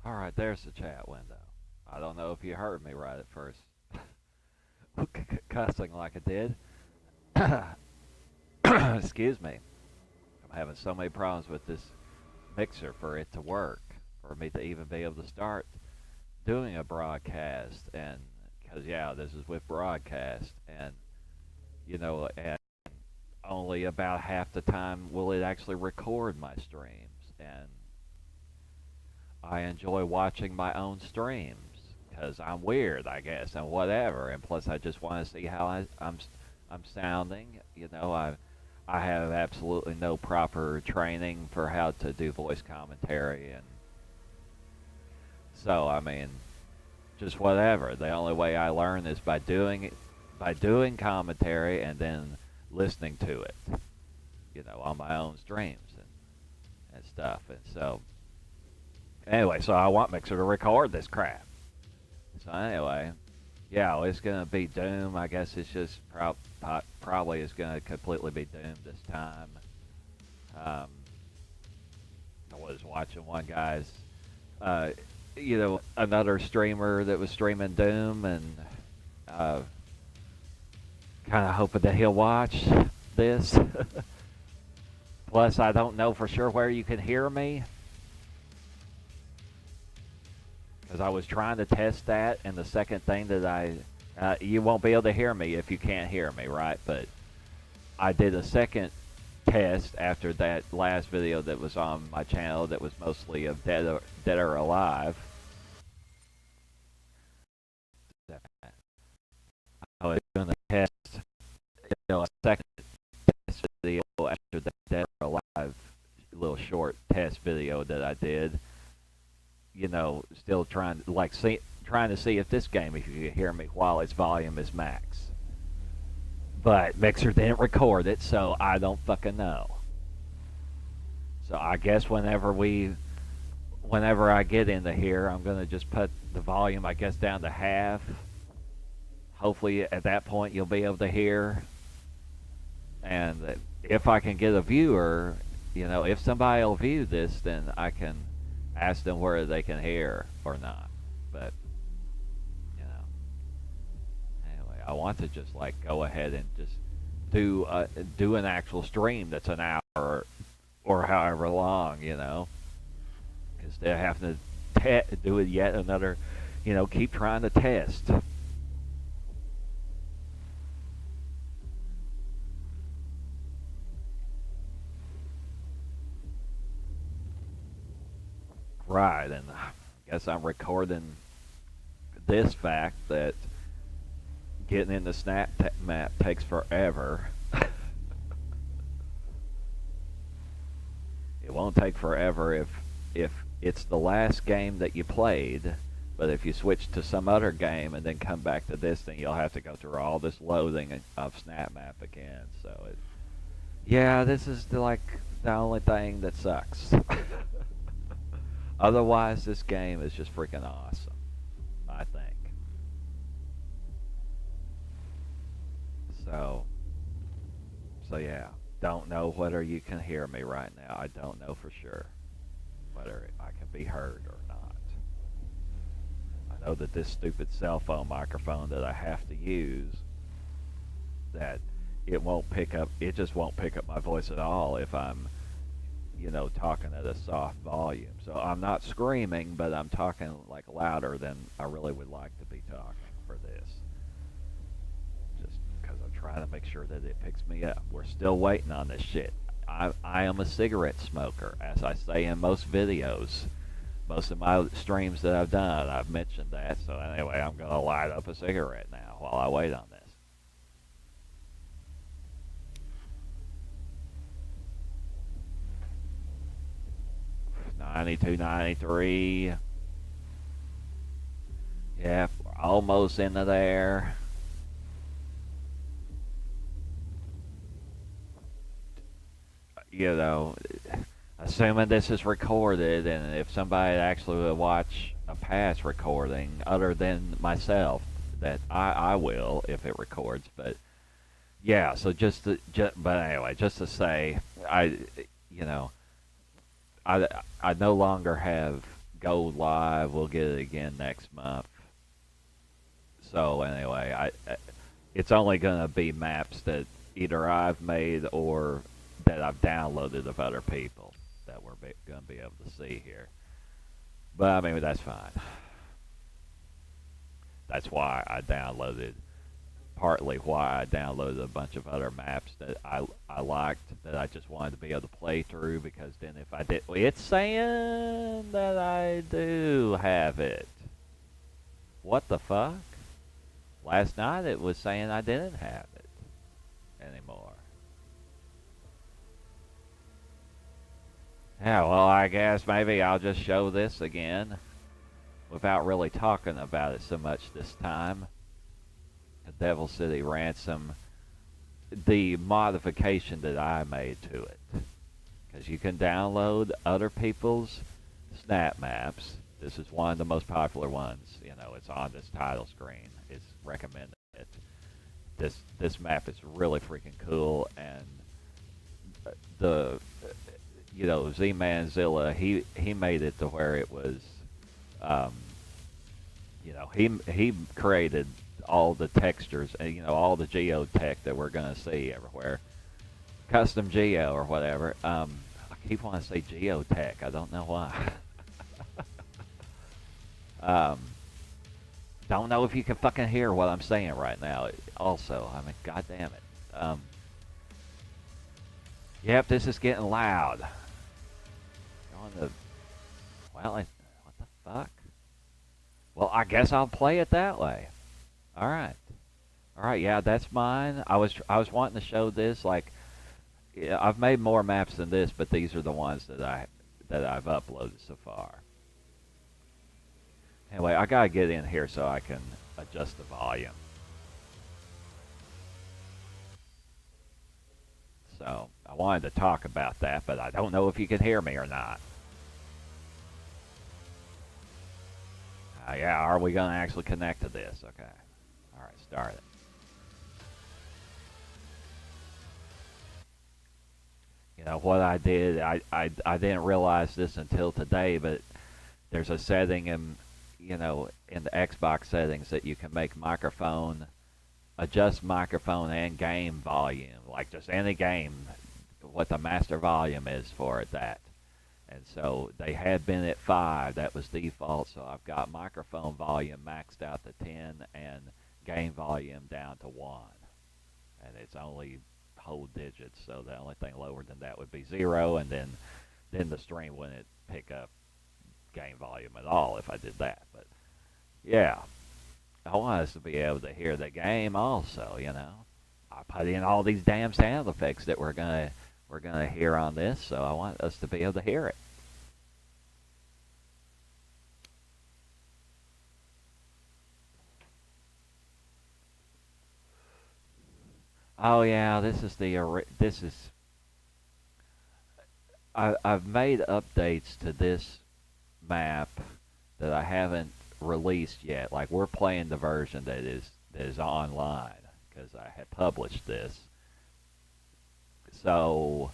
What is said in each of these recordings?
Alright, there's the chat window. I don't know if you heard me right at first. Cussing like I did. Excuse me. I'm having so many problems with this mixer for it to work, for me to even be able to start doing a broadcast. And, because, yeah, this is with broadcast. And, and only about half the time will it actually record my streams. And I enjoy watching my own streams because I'm weird, I guess, and whatever. And plus, I just want to see how I'm sounding. I have absolutely no proper training for how to do voice commentary, and so I mean, just whatever. The only way I learn is by doing commentary and then listening to it, on my own streams and stuff. And so anyway, so I want Mixer to record this crap. So anyway, yeah, well, it's gonna be Doom. I guess it's just probably is gonna completely be Doom this time. Um, I was watching one guy's, another streamer that was streaming Doom, and kind of hoping that he'll watch this. Plus, I don't know for sure where you can hear me, because I was trying to test that, and the second thing that you won't be able to hear me if you can't hear me, right? But I did a second test after that last video that was on my channel that was mostly of Dead or Alive. I was doing a test, a second test video after that Dead or Alive little short test video that I did. Still trying to see if this game, if you can hear me while its volume is max. But Mixer didn't record it, so I don't fucking know. So I guess whenever I get into here, I'm gonna just put the volume, I guess, down to half. Hopefully at that point you'll be able to hear. And if I can get a viewer, if somebody will view this, then I can ask them whether they can hear or not. But anyway, I want to just go ahead and just do an actual stream that's an hour or however long, instead of having to do it yet another, keep trying to test. Right, and I guess I'm recording this fact that getting in the snap map takes forever. It won't take forever if it's the last game that you played, but if you switch to some other game and then come back to this, then you'll have to go through all this loading of snap map again. So yeah, this is the only thing that sucks. Otherwise, this game is just freaking awesome, I think. So yeah, don't know whether you can hear me right now. I don't know for sure whether I can be heard or not. I know that this stupid cell phone microphone that I have to use, that it just won't pick up my voice at all if I'm talking at a soft volume. So I'm not screaming, but I'm talking louder than I really would like to be talking for this. Just because I'm trying to make sure that it picks me up. We're still waiting on this shit. I am a cigarette smoker, as I say in most videos. Most of my streams that I've done, I've mentioned that. So anyway, I'm going to light up a cigarette now while I wait on this. 92, 93. Yeah, we're almost into there. Assuming this is recorded, and if somebody actually will watch a past recording other than myself, that I will if it records. But yeah, so but anyway, just to say, I no longer have go live. We'll get it again next month. So anyway, it's only gonna be maps that either I've made or that I've downloaded of other people that we're gonna be able to see here. But I mean, that's fine. That's why I downloaded, partly why I downloaded a bunch of other maps that I liked, that I just wanted to be able to play through, because then if I did, it's saying that I do have it. What the fuck? Last night it was saying I didn't have it anymore. Yeah, well, I guess maybe I'll just show this again without really talking about it so much this time. The Devil City Ransom, the modification that I made to it. Because you can download other people's snap maps. This is one of the most popular ones. You know, it's on this title screen. It's recommended. This map is really freaking cool, and the Z-Manzilla, he made it to where it was, he created all the textures and all the geotech that we're gonna see everywhere, custom geo or whatever. I keep wanting to say geotech. I don't know why. Don't know if you can fucking hear what I'm saying right now. Also, I mean, god damn it. Yep, this is getting loud. Going to, well, what the fuck? Well, I guess I'll play it that way. All right. All right, yeah, that's mine. I was wanting to show this, like, yeah, I've made more maps than this, but these are the ones that I've uploaded so far. Anyway, I gotta get in here so I can adjust the volume. So I wanted to talk about that, but I don't know if you can hear me or not. Yeah, are we gonna actually connect to this? Okay. All right, start it. You know what I did? I didn't realize this until today, but there's a setting in in the Xbox settings that you can make adjust microphone and game volume, like just any game, what the master volume is for it, that. And so they had been at 5, that was default, so I've got microphone volume maxed out to 10 and game volume down to 1. And it's only whole digits, so the only thing lower than that would be 0, and then the stream wouldn't pick up game volume at all if I did that. But yeah, I want us to be able to hear the game also. I put in all these damn sound effects that we're gonna hear on this, so I want us to be able to hear it. Oh yeah, I've made updates to this map that I haven't released yet. Like, we're playing the version that is online, because I had published this. So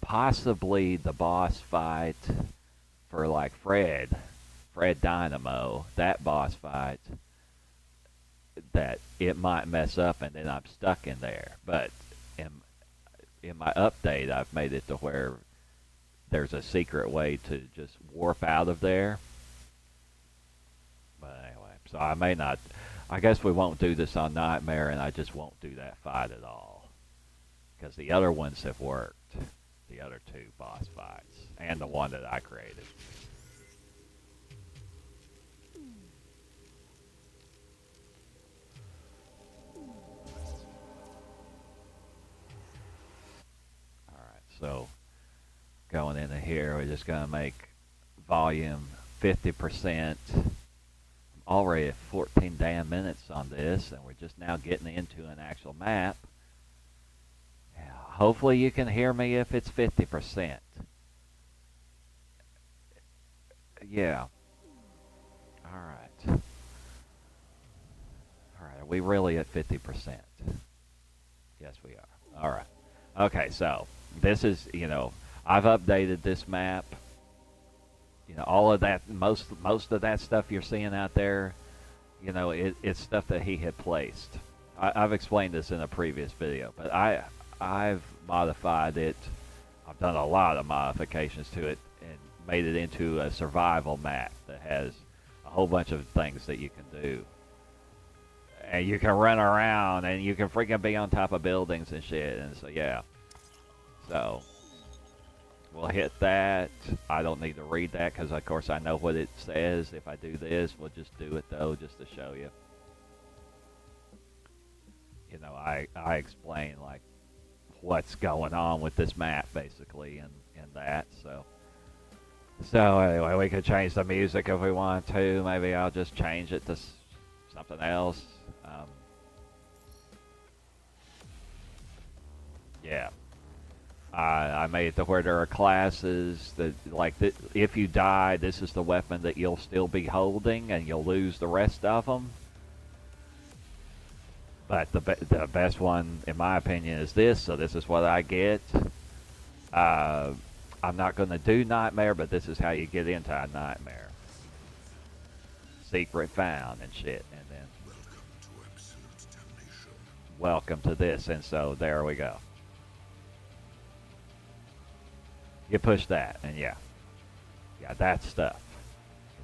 possibly the boss fight for, like, Fred Dynamo, that boss fight, that it might mess up and then I'm stuck in there. But in my update, I've made it to where there's a secret way to just warp out of there. But anyway, so I may not. I guess we won't do this on Nightmare, and I just won't do that fight at all, because the other ones have worked. The other 2 boss fights, and the one that I created. Alright, so going into here, we're just going to make volume 50%. I'm already at 14 damn minutes on this, and we're just now getting into an actual map. Yeah, hopefully you can hear me if it's 50%. Yeah. Alright. Alright, are we really at 50%? Yes, we are. Alright. Okay, so this is, I've updated this map. You know, all of that, most of that stuff you're seeing out there, you know, it's stuff that he had placed. I've explained this in a previous video, but I've modified it. I've done a lot of modifications to it and made it into a survival map that has a whole bunch of things that you can do. And you can run around and you can freaking be on top of buildings and shit. And so, yeah. So, we'll hit that. I don't need to read that because, of course, I know what it says. If I do this, we'll just do it, though, just to show you. You know, I explain, like, what's going on with this map, basically, and that. So anyway, we could change the music if we want to. Maybe I'll just change it to something else. Yeah. I made it to where there are classes that, like, if you die, this is the weapon that you'll still be holding, and you'll lose the rest of them. But the best one, in my opinion, is this. So this is what I get. I'm not going to do Nightmare, but this is how you get into a Nightmare. Secret found and shit, and then welcome to this, and so there we go. You push that, and yeah, that stuff.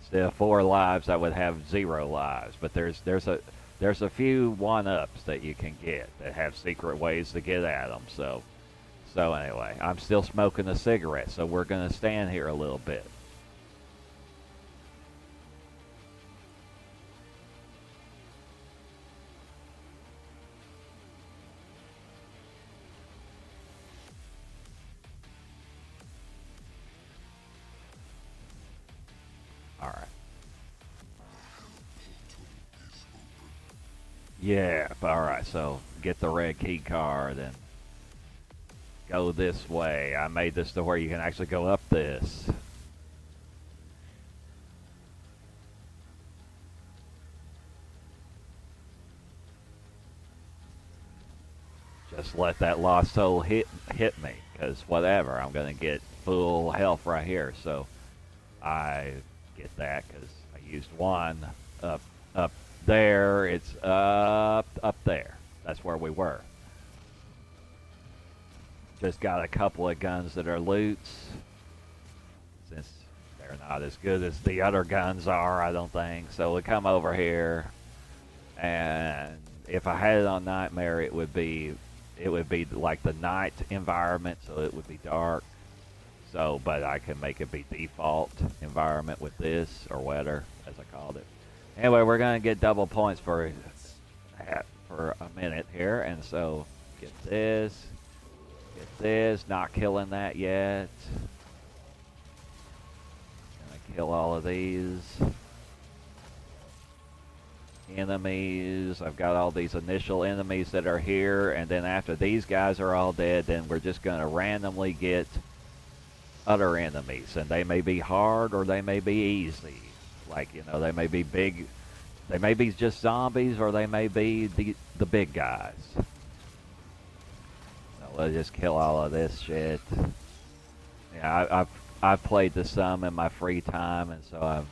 Instead of 4 lives, I would have 0 lives. But there's a few 1-ups that you can get that have secret ways to get at them. So anyway, I'm still smoking a cigarette, so we're gonna stand here a little bit. All right. Yeah. All right. So get the red key card and go this way. I made this to where you can actually go up this. Just let that lost soul hit me, because whatever, I'm gonna get full health right here. So I get that because I used one up there. It's up there. That's where we were. Just got a couple of guns that are loots, since they're not as good as the other guns are, I don't think. So we come over here, and if I had it on Nightmare, it would be like the night environment, so it would be dark. So, but I can make it be default environment with this, or weather, as I called it. Anyway, we're gonna get double points for a minute here, and so get this. Get this, not killing that yet. Gonna kill all of these enemies. I've got all these initial enemies that are here, and then after these guys are all dead, then we're just gonna randomly get other enemies, and they may be hard or they may be easy. Like, you know, they may be big, they may be just zombies, or they may be the big guys. We'll just kill all of this shit. Yeah, I've played this some in my free time, and so I'm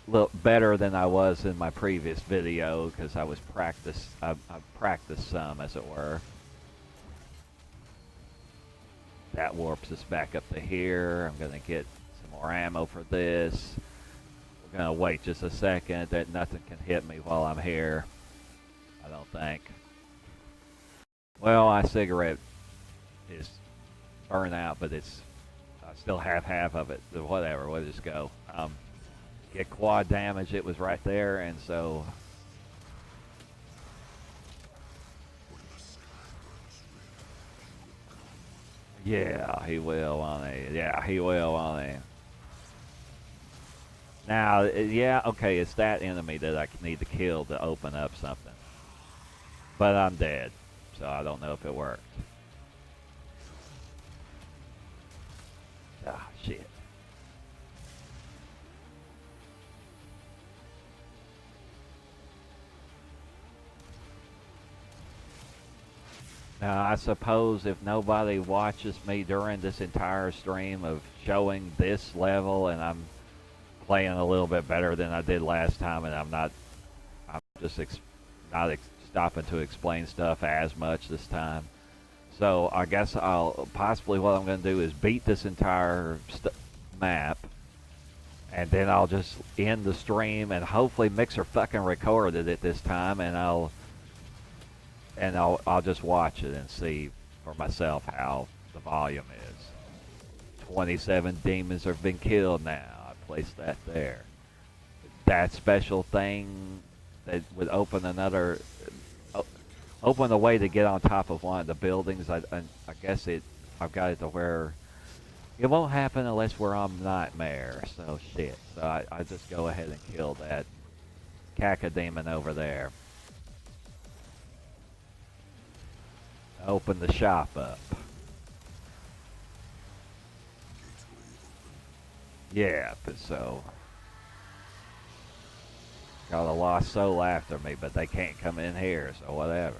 a little better than I was in my previous video, because I practiced some, as it were. That warps us back up to here. I'm gonna get some more ammo for this. We're gonna wait just a second that nothing can hit me while I'm here, I don't think. Well, my cigarette is burned out, but it's I still have half of it. So whatever, we'll just go. Get quad damage. It was right there, and so yeah, he will on a. Yeah, he will on a. Now, yeah, okay, it's that enemy that I need to kill to open up something, but I'm dead. So I don't know if it worked. Ah, shit. Now, I suppose if nobody watches me during this entire stream of showing this level and I'm playing a little bit better than I did last time and I'm just not stopping to explain stuff as much this time. So I guess I'll possibly what I'm going to do is beat this entire map, and then I'll just end the stream, and hopefully Mixer fucking recorded it this time, and I'll just watch it and see for myself how the volume is. 27 demons have been killed now. I placed that there. That special thing that would open open a way to get on top of one of the buildings. I guess I've got it to where it won't happen unless we're on Nightmare. So shit. So I just go ahead and kill that cacodemon over there. Open the shop up. Yeah, but so got a lost soul after me, but they can't come in here, so whatever.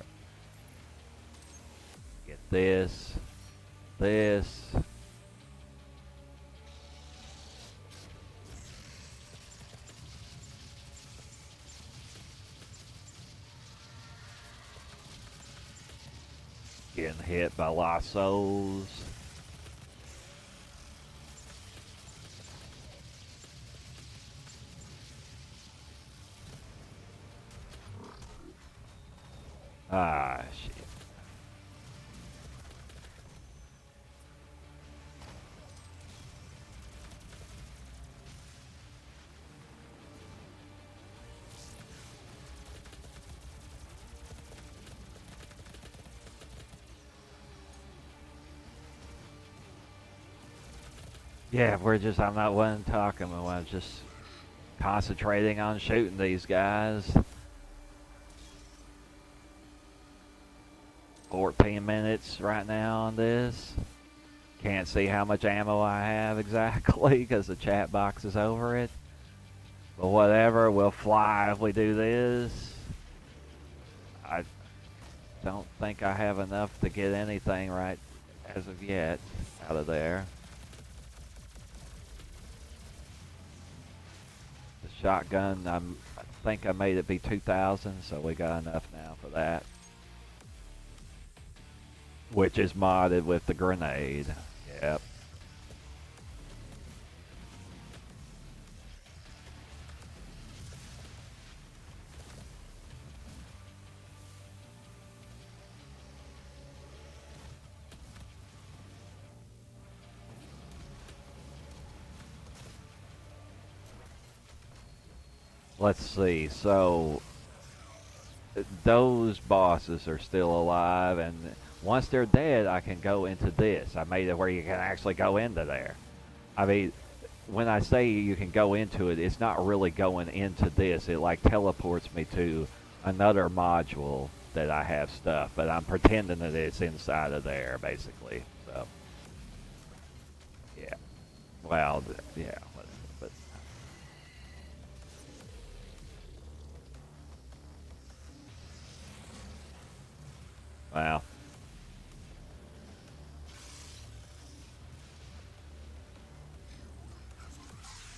Get this. Getting hit by lost souls. Ah, shit. Yeah, I'm not one talking, I'm just concentrating on shooting these guys. 14 minutes right now on this. Can't see how much ammo I have exactly because the chat box is over it. But whatever, we'll fly if we do this. I don't think I have enough to get anything right as of yet out of there. The shotgun, I think I made it be 2,000, so we got enough now for that. Which is modded with the grenade. Yep. Let's see, so those bosses are still alive, and once they're dead, I can go into this. I made it where you can actually go into there. I mean, when I say you can go into it, it's not really going into this. It like teleports me to another module that I have stuff, but I'm pretending that it's inside of there, basically. So, yeah. Well, yeah. But well.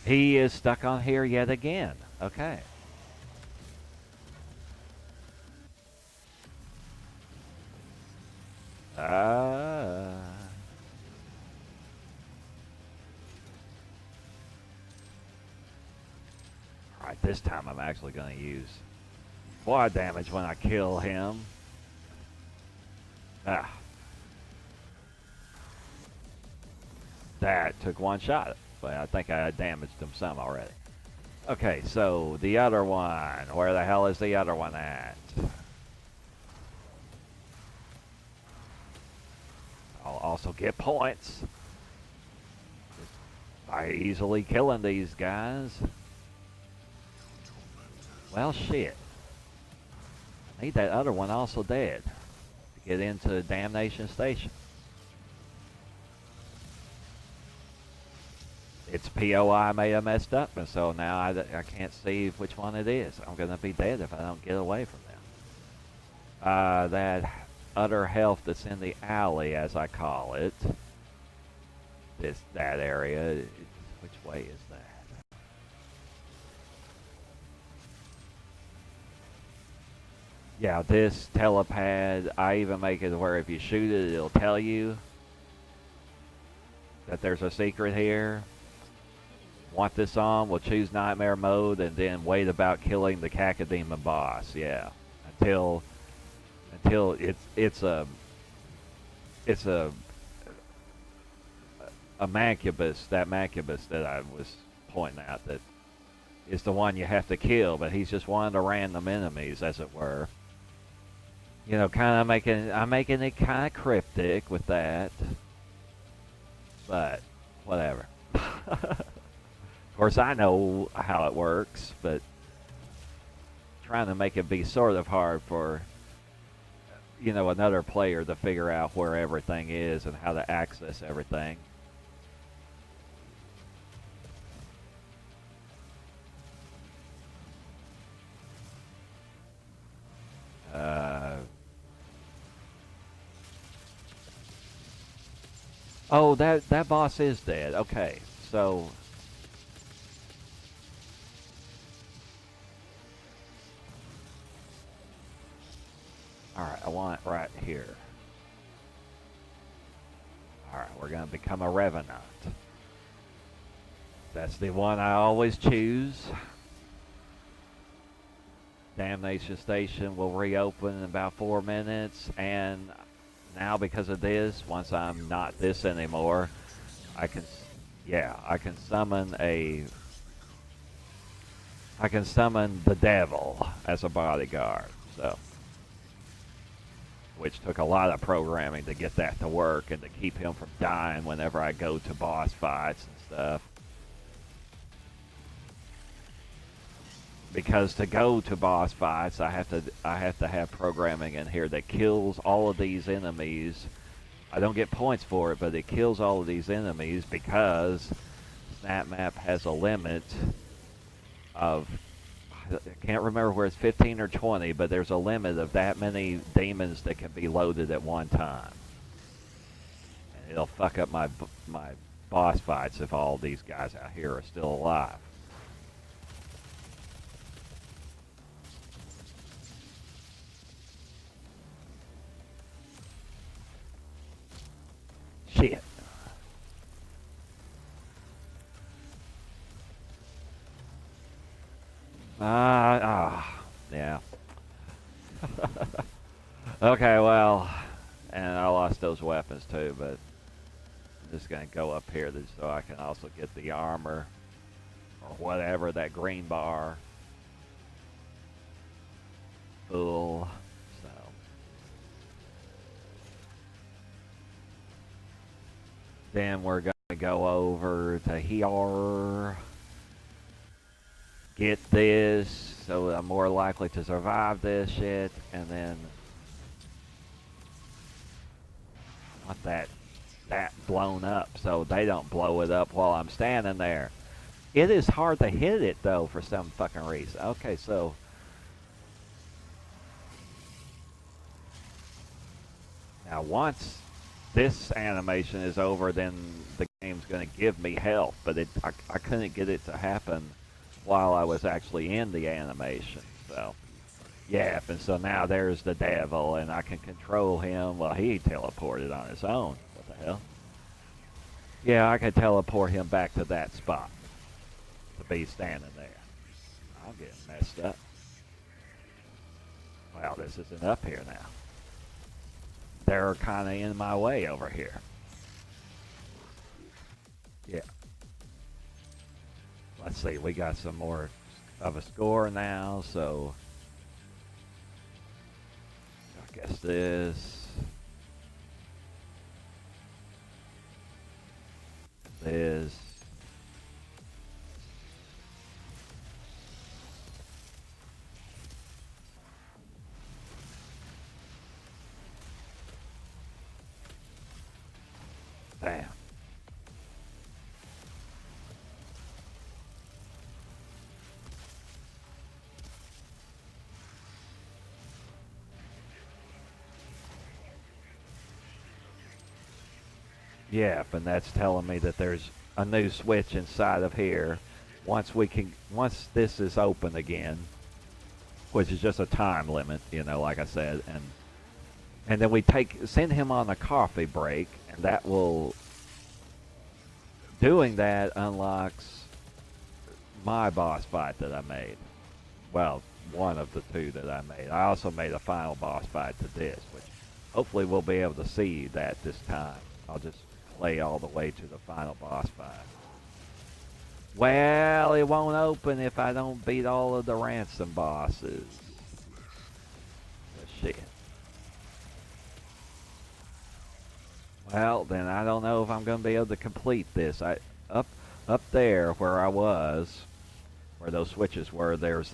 He is stuck on here yet again. Okay. Alright, this time I'm actually going to use quad damage when I kill him. That took one shot, but I think I damaged him some already. Okay, so the other one. Where the hell is the other one at? I'll also get points by easily killing these guys. Well, shit. I need that other one also dead to get into Damnation Station. Its POI may have messed up, and so now I can't see which one it is. I'm going to be dead if I don't get away from them. That utter health that's in the alley, as I call it. That area. Which way is that? Yeah, this telepad, I even make it where if you shoot it, it'll tell you that there's a secret here. Want this on? We'll choose nightmare mode and then wait about killing the cacodemon boss. Yeah, until it's a mancubus, that mancubus that I was pointing out, that is the one you have to kill, but he's just one of the random enemies, as it were. You know, I'm making it kind of cryptic with that, but whatever. Of course, I know how it works, but trying to make it be sort of hard for, you know, another player to figure out where everything is and how to access everything. Oh, that boss is dead. Okay, so all right, I want it right here. All right, we're gonna become a revenant. That's the one I always choose. Damnation Station will reopen in about 4 minutes, and now because of this, once I'm not this anymore, I can summon the devil as a bodyguard. So, which took a lot of programming to get that to work and to keep him from dying whenever I go to boss fights and stuff. Because to go to boss fights, I have to have programming in here that kills all of these enemies. I don't get points for it, but it kills all of these enemies because SnapMap has a limit of, I can't remember where it's 15 or 20, but there's a limit of that many demons that can be loaded at one time. And it'll fuck up my boss fights if all these guys out here are still alive. Shit. Yeah. Okay, well, and I lost those weapons too, but I'm just gonna go up here so I can also get the armor or whatever, that green bar. Full. So. Then we're gonna go over to here. Get this, so I'm more likely to survive this shit, and then want that blown up so they don't blow it up while I'm standing there. It is hard to hit it though for some fucking reason. Okay, so now once this animation is over, then the game's gonna give me health, but I couldn't get it to happen while I was actually in the animation. So, yeah, and so now there's the devil, and I can control him. Well, he teleported on his own. What the hell? Yeah, I can teleport him back to that spot to be standing there. I'm getting messed up. Wow, this isn't up here now. They're kind of in my way over here. Yeah. Let's see, we got some more of a score now, so I guess this. Damn. Yeah, and that's telling me that there's a new switch inside of here. Once this is open again, which is just a time limit, you know, like I said, and then we send him on a coffee break, and that will doing that unlocks my boss fight that I made. Well, one of the two that I made. I also made a final boss fight to this, which hopefully we'll be able to see that this time. I'll just play all the way to the final boss fight. Well, it won't open if I don't beat all of the ransom bosses. Shit. Well, then I don't know if I'm going to be able to complete this. Up there where I was, where those switches were, there's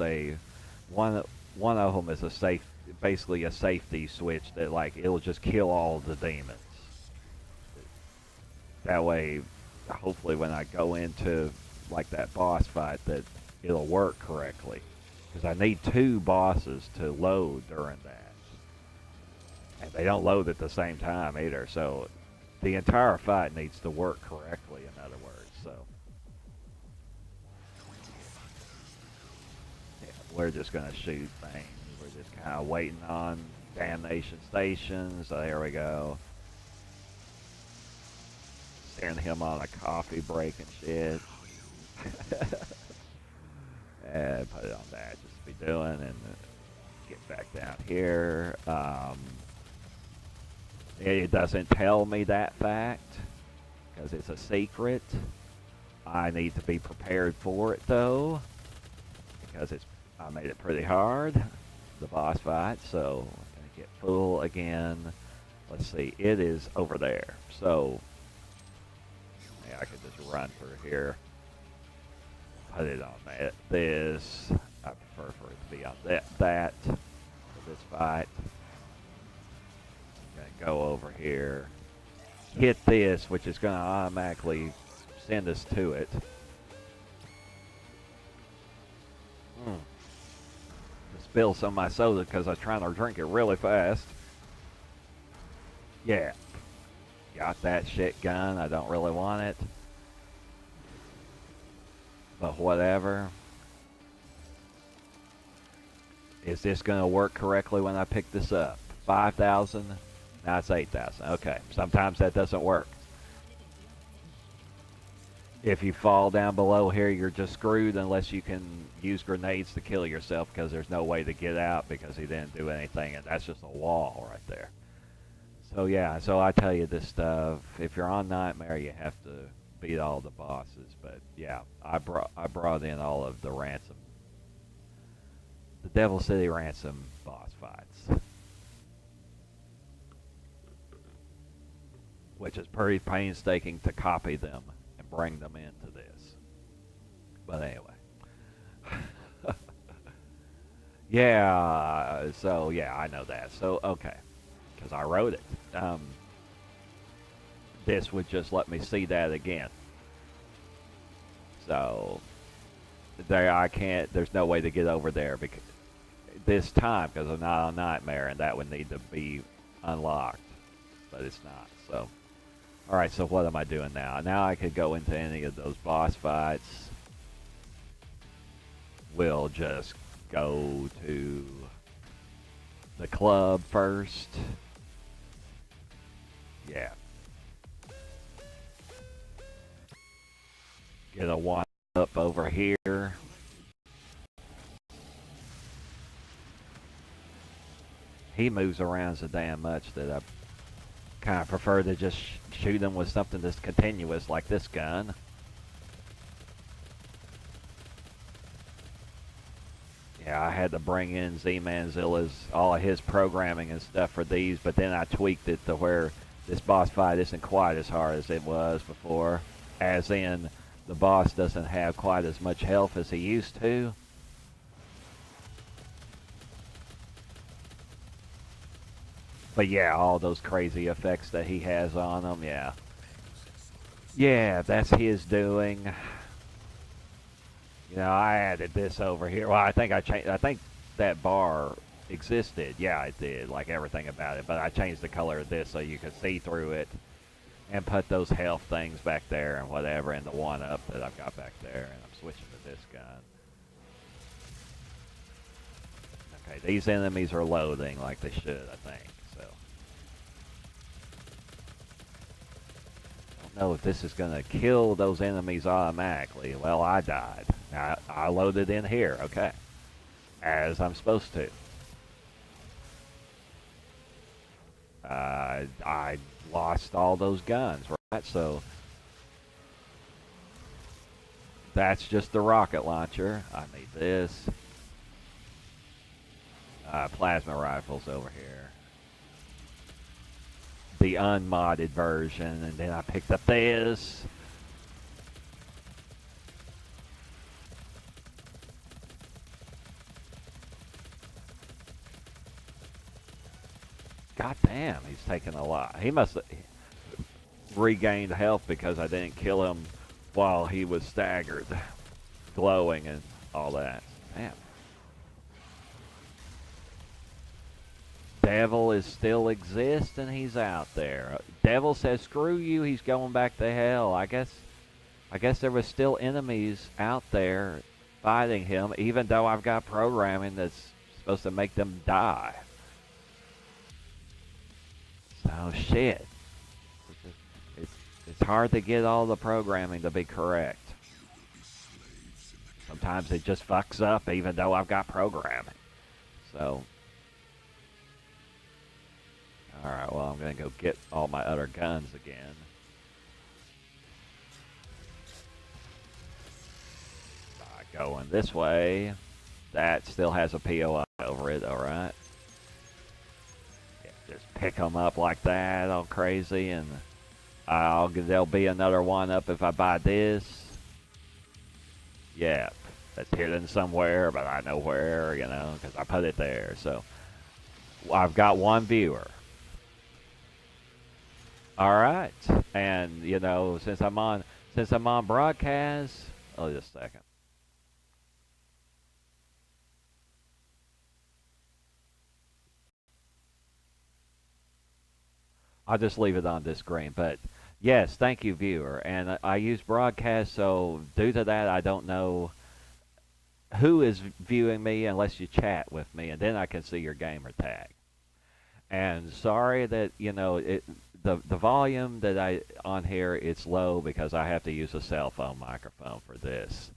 one of them is basically a safety switch that like it'll just kill all the demons. That way, hopefully when I go into like that boss fight that it'll work correctly. Because I need 2 bosses to load during that. And they don't load at the same time either, so the entire fight needs to work correctly, in other words, so. Yeah, we're just gonna shoot things. We're just kind of waiting on damnation stations. So there we go. Sending him on a coffee break and shit. And put it on that, just be doing, and get back down here. It doesn't tell me that fact because it's a secret. I need to be prepared for it though, because I made it pretty hard, the boss fight. So I'm gonna get full again. Let's see, it is over there. So yeah, I could just run through here. Put it on this. I prefer for it to be on that for this fight. Go over here, hit this, which is going to automatically send us to it. Spill some of my soda because I was trying to drink it really fast. Yeah, got that shit gun. I don't really want it, but whatever. Is this going to work correctly when I pick this up? 5,000. Now it's 8,000. Okay, sometimes that doesn't work. If you fall down below here, you're just screwed unless you can use grenades to kill yourself because there's no way to get out because he didn't do anything, and that's just a wall right there. So yeah, so I tell you this stuff. If you're on Nightmare, you have to beat all the bosses. But yeah, I brought in all of the Devil City Ransom boss fights, which is pretty painstaking to copy them and bring them into this. But anyway. Yeah, so yeah, I know that. So, okay, because I wrote it. This would just let me see that again. So, there I can't, there's no way to get over there because this time, because I'm not on Nightmare, and that would need to be unlocked, but it's not, so. Alright, so what am I doing now? Now I could go into any of those boss fights. We'll just go to the club first. Yeah. Get a one up over here. He moves around so damn much that I kind of prefer to just shoot him with something that's continuous like this gun. Yeah, I had to bring in Z-Manzilla's, all of his programming and stuff for these, but then I tweaked it to where this boss fight isn't quite as hard as it was before. As in, the boss doesn't have quite as much health as he used to. But yeah, all those crazy effects that he has on him, yeah. Yeah, that's his doing. You know, I added this over here. Well, I think I changed. I think that bar existed. Yeah, it did. Like everything about it. But I changed the color of this so you could see through it. And put those health things back there and whatever in the one-up that I've got back there. And I'm switching to this gun. Okay, these enemies are loading like they should, I think. So, I don't know if this is going to kill those enemies automatically. Well, I died. I loaded in here, okay. As I'm supposed to. I lost all those guns, right? So that's just the rocket launcher. I need this. Plasma rifles over here. The unmodded version, and then I picked up this. God damn, he's taking a lot. He must have regained health because I didn't kill him while he was staggered, glowing and all that. Damn. Devil is still exists and he's out there. Devil says, "Screw you." He's going back to hell. I guess there was still enemies out there fighting him, even though I've got programming that's supposed to make them die. So shit. It's hard to get all the programming to be correct. Sometimes it just fucks up even though I've got programming. So, alright, well, I'm going to go get all my other guns again. Going this way. That still has a POI over it, alright. Yeah, just pick them up like that, all crazy, and there'll be another one up if I buy this. Yeah, that's hidden somewhere, but I know where, you know, because I put it there. So I've got one viewer. All right, and you know, since I'm on broadcast, oh, just a second. I'll just leave it on this screen, but yes, thank you, viewer. And I use broadcast, so due to that, I don't know who is viewing me unless you chat with me, and then I can see your gamer tag. And sorry that, you know, the volume that I on here, it's low because I have to use a cell phone microphone for this.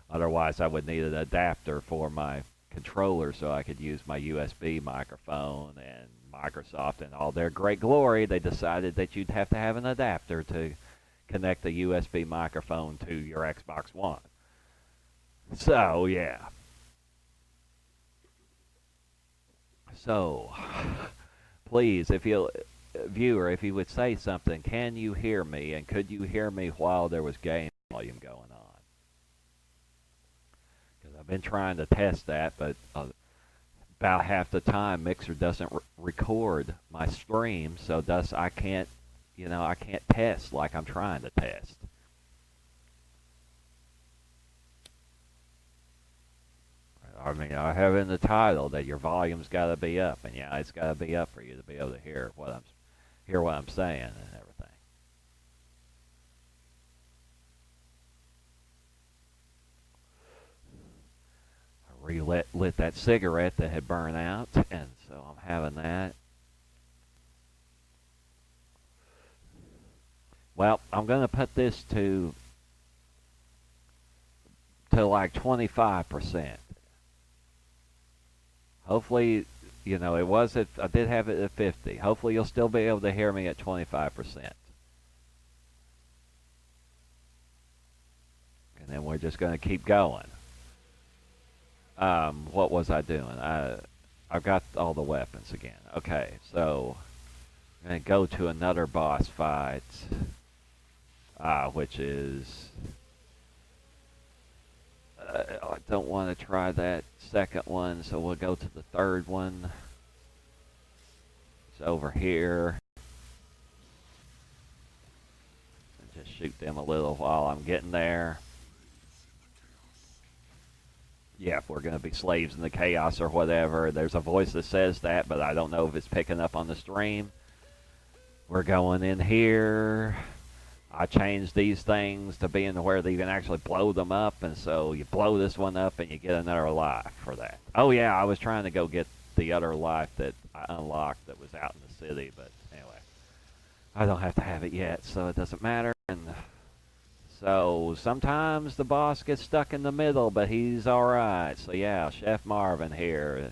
Otherwise, I would need an adapter for my controller so I could use my USB microphone. And Microsoft, in all their great glory, they decided that you'd have to have an adapter to connect the USB microphone to your Xbox One. So, yeah. So, please, viewer, if you would say something, can you hear me? And could you hear me while there was game volume going on? Because I've been trying to test that, but about half the time Mixer doesn't record my stream, so thus I can't, you know, I can't test like I'm trying to test. I mean, I have in the title that your volume's got to be up, and yeah, it's got to be up for you to be able to hear what I'm saying and everything. Lit that cigarette that had burned out, and so I'm having that. Well, I'm going to put this to like 25%. Hopefully, you know, I did have it at 50. Hopefully you'll still be able to hear me at 25%. And then we're just going to keep going. What was I doing? I've got all the weapons again. Okay, so I'm going to go to another boss fight, which is... I don't want to try that second one, so we'll go to the third one. It's over here. And just shoot them a little while I'm getting there. Yeah, if we're going to be slaves in the chaos or whatever. There's a voice that says that, but I don't know if it's picking up on the stream. We're going in here. I changed these things to being where you can actually blow them up, and so you blow this one up and you get another life for that. Oh yeah, I was trying to go get the other life that I unlocked that was out in the city, but anyway, I don't have to have it yet, so it doesn't matter. And so sometimes the boss gets stuck in the middle, but he's alright. So yeah, Chef Marvin here.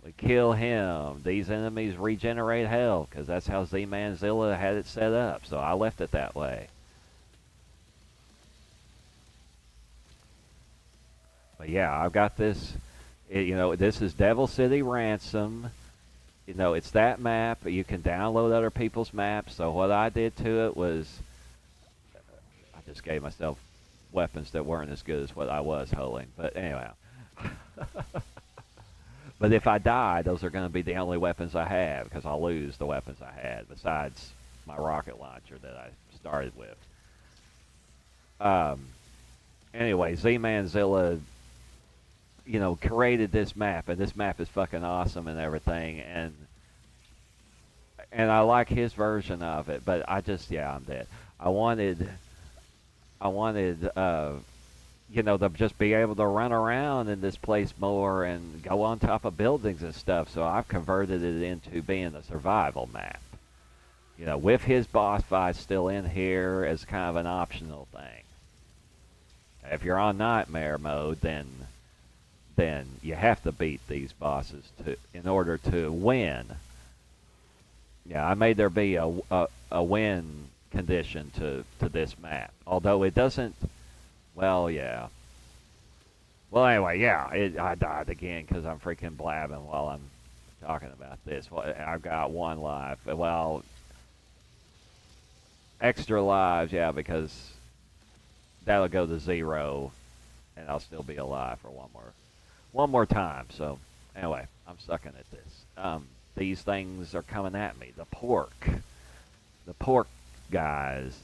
We kill him. These enemies regenerate health, because that's how Z-Manzilla had it set up. So I left it that way. But yeah, I've got this. This is Devil City Ransom. It's that map. You can download other people's maps. So what I did to it was I just gave myself weapons that weren't as good as what I was holding. But anyway. But if I die, those are going to be the only weapons I have, because I'll lose the weapons I had besides my rocket launcher that I started with. Um, anyway, Z-Manzilla, created this map, and this map is fucking awesome and everything, and I like his version of it, but I'm dead. I wanted, to just be able to run around in this place more and go on top of buildings and stuff. So I've converted it into being a survival map. With his boss fight still in here as kind of an optional thing. If you're on nightmare mode, then you have to beat these bosses in order to win. Yeah, I made there be a win condition to this map, although it doesn't. Well, yeah. Well, anyway, yeah, I died again because I'm freaking blabbing while I'm talking about this. Well, I've got one life. Well, extra lives, yeah, because that'll go to 0, and I'll still be alive for one more time. So, anyway, I'm sucking at this. These things are coming at me. The pork guys,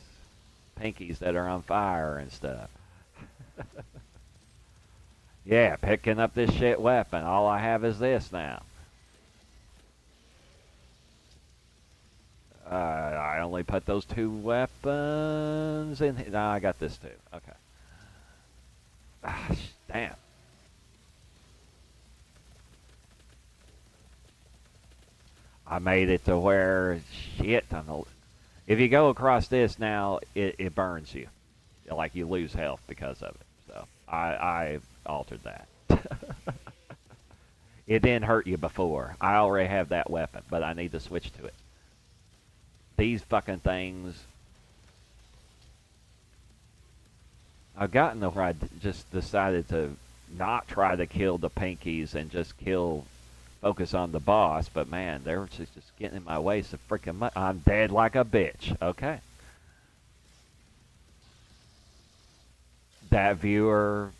pinkies that are on fire and stuff. Yeah, picking up this shit weapon. All I have is this now. I only put those 2 weapons in. No, I got this too. Okay. Ah, damn. I made it to where shit. If you go across this now, it burns you. Like you lose health because of it. So I altered that. It didn't hurt you before. I already have that weapon, but I need to switch to it. These fucking things. I've gotten to where I just decided to not try to kill the pinkies and just focus on the boss, but man, they're just getting in my way so freaking much. I'm dead like a bitch. Okay. That viewer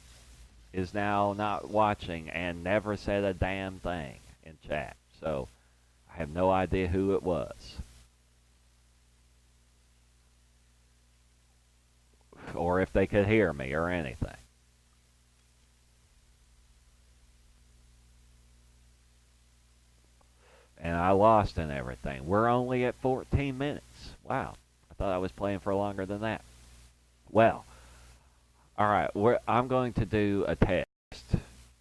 is now not watching and never said a damn thing in chat. So I have no idea who it was. Or if they could hear me or anything. And I lost and everything. We're only at 14 minutes. Wow. I thought I was playing for longer than that. Well, alright. I'm going to do a test.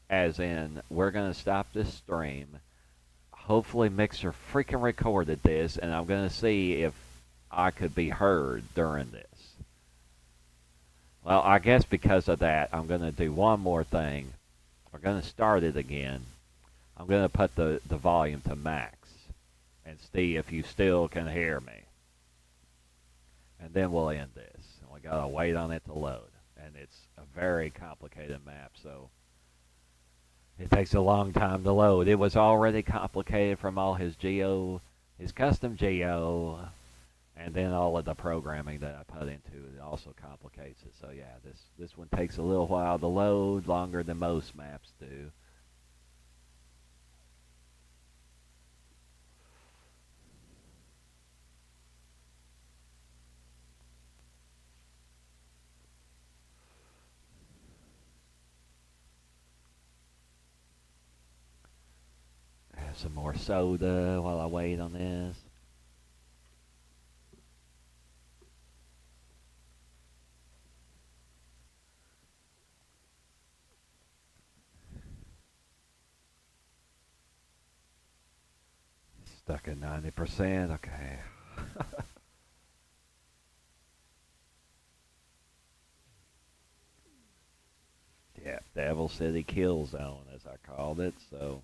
As in, we're going to stop this stream. Hopefully Mixer freaking recorded this, and I'm going to see if I could be heard during this. Well, I guess because of that, I'm going to do one more thing. We're going to start it again. I'm going to put the volume to max and see if you still can hear me. And then we'll end this. And we got to wait on it to load. And it's a very complicated map, so it takes a long time to load. It was already complicated from all his custom geo, and then all of the programming that I put into it also complicates it. So yeah, this one takes a little while to load, longer than most maps do. Have some more soda while I wait on this. Stuck at 90%, okay. Yeah, Devil City Killzone, as I called it, so.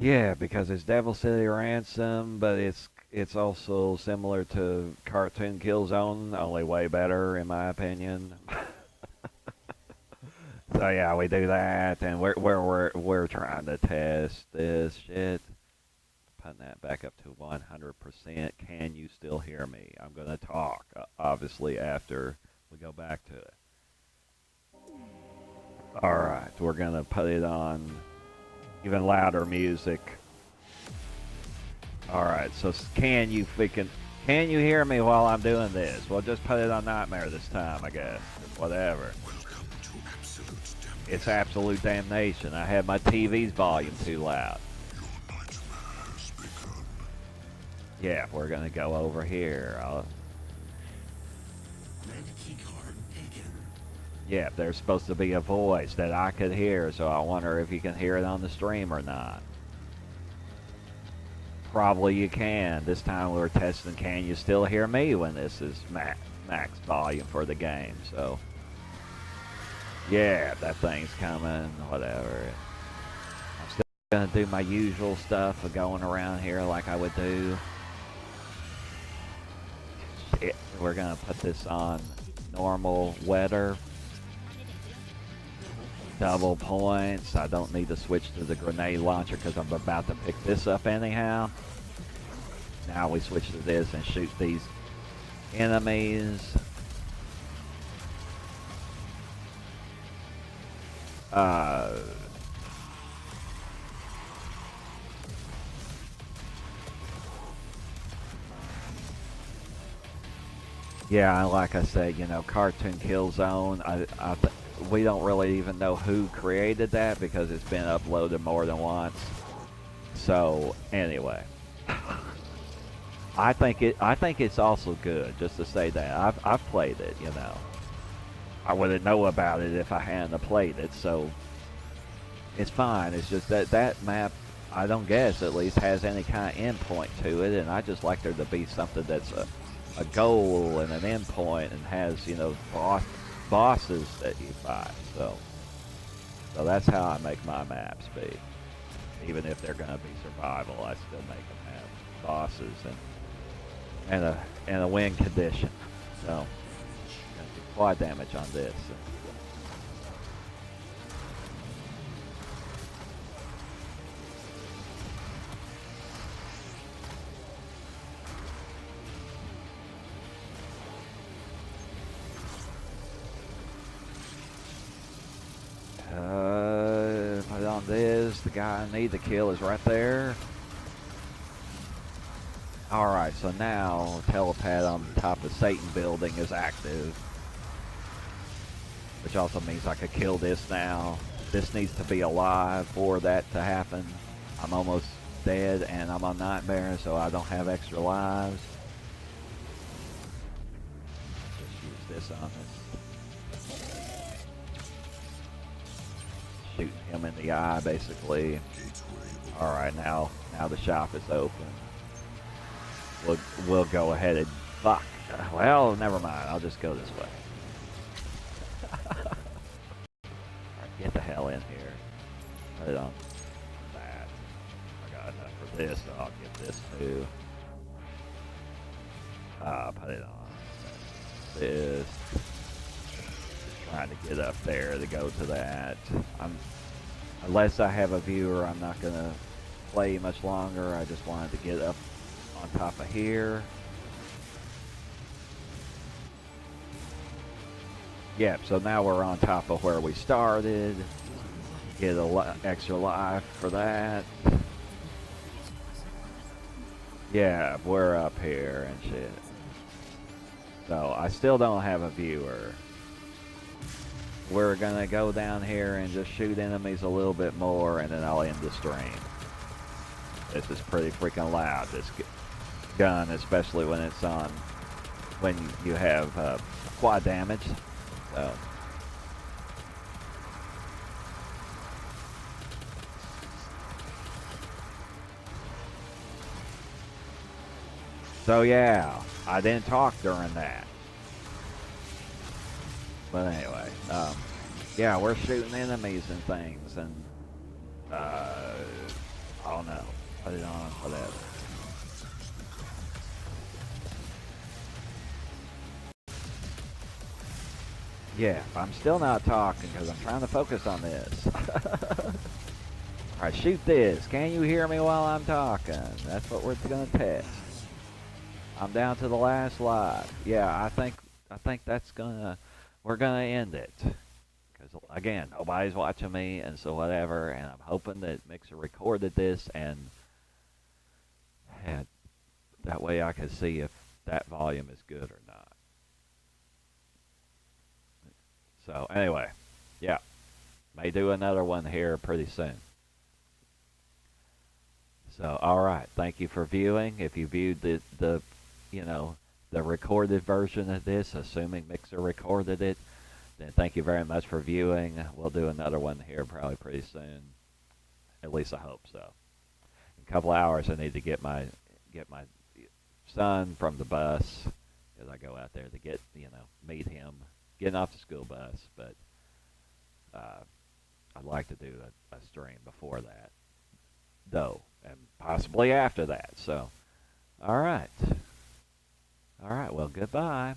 Yeah, because it's Devil City Ransom, but it's also similar to Cartoon Killzone, only way better, in my opinion. So yeah, we do that, and we're trying to test this shit. Putting that back up to 100%. Can you still hear me? I'm gonna talk, obviously, after we go back to it. All right, we're gonna put it on even louder music. All right, so can you hear me while I'm doing this? Well, just put it on Nightmare this time, I guess. Whatever. It's absolute damnation. I have my TV's volume too loud. Yeah, we're gonna go over here. Yeah, there's supposed to be a voice that I could hear, so I wonder if you can hear it on the stream or not. Probably you can. This time we're testing, can you still hear me when this is max volume for the game, so. Yeah, that thing's coming, whatever. I'm still gonna do my usual stuff of going around here like I would do. Shit, we're gonna put this on normal weather. Double points. I don't need to switch to the grenade launcher because I'm about to pick this up anyhow. Now we switch to this and shoot these enemies. Yeah, like I said, you know, Cartoon Killzone, we don't really even know who created that because it's been uploaded more than once. So, anyway. I think it's also good, just to say that. I've played it, you know. I wouldn't know about it if I hadn't played it, so it's fine. It's just that map, I don't guess at least, has any kind of endpoint to it, and I just like there to be something that's a goal and an endpoint and has, you know, bosses that you fight. So that's how I make my maps be. Even if they're going to be survival, I still make them have bosses and a win condition. So going to do quad damage on this. Put on this. The guy I need to kill is right there. Alright, so now telepad on top of Satan building is active. Which also means I could kill this now. This needs to be alive for that to happen. I'm almost dead and I'm on Nightmare, so I don't have extra lives. Just use this on this. Shooting him in the eye, basically. Alright, now the shop is open. We'll go ahead and fuck. Well, never mind. I'll just go this way. Alright, get the hell in here. Put it on that. I got enough for this, so I'll get this too. Put it on this. Just trying to get up there to go to that. Unless I have a viewer, I'm not gonna play much longer. I just wanted to get up on top of here. Yep, so now we're on top of where we started. Get a extra life for that. Yeah, we're up here and shit. So I still don't have a viewer. We're gonna go down here and just shoot enemies a little bit more, and then I'll end the stream. This is pretty freaking loud, this gun, especially when it's on, when you have quad damage. So So yeah, I didn't talk during that. But anyway, yeah, we're shooting enemies and things, and I don't know. Put it on, whatever. Yeah, I'm still not talking because I'm trying to focus on this. Alright, shoot this. Can you hear me while I'm talking? That's what we're gonna test. I'm down to the last life. Yeah, I think we're gonna end it. Because again, nobody's watching me, and so whatever. And I'm hoping that Mixer recorded this, and that way I can see if that volume is good or not. So anyway, yeah, may do another one here pretty soon. So all right, thank you for viewing. If you viewed the you know the recorded version of this, assuming Mixer recorded it, then thank you very much for viewing. We'll do another one here probably pretty soon. At least I hope so. In a couple hours, I need to get my son from the bus because I go out there to meet him, getting off the school bus. But uh, I'd like to do a stream before that, though, and possibly after that. So, all right, all right. Well, goodbye.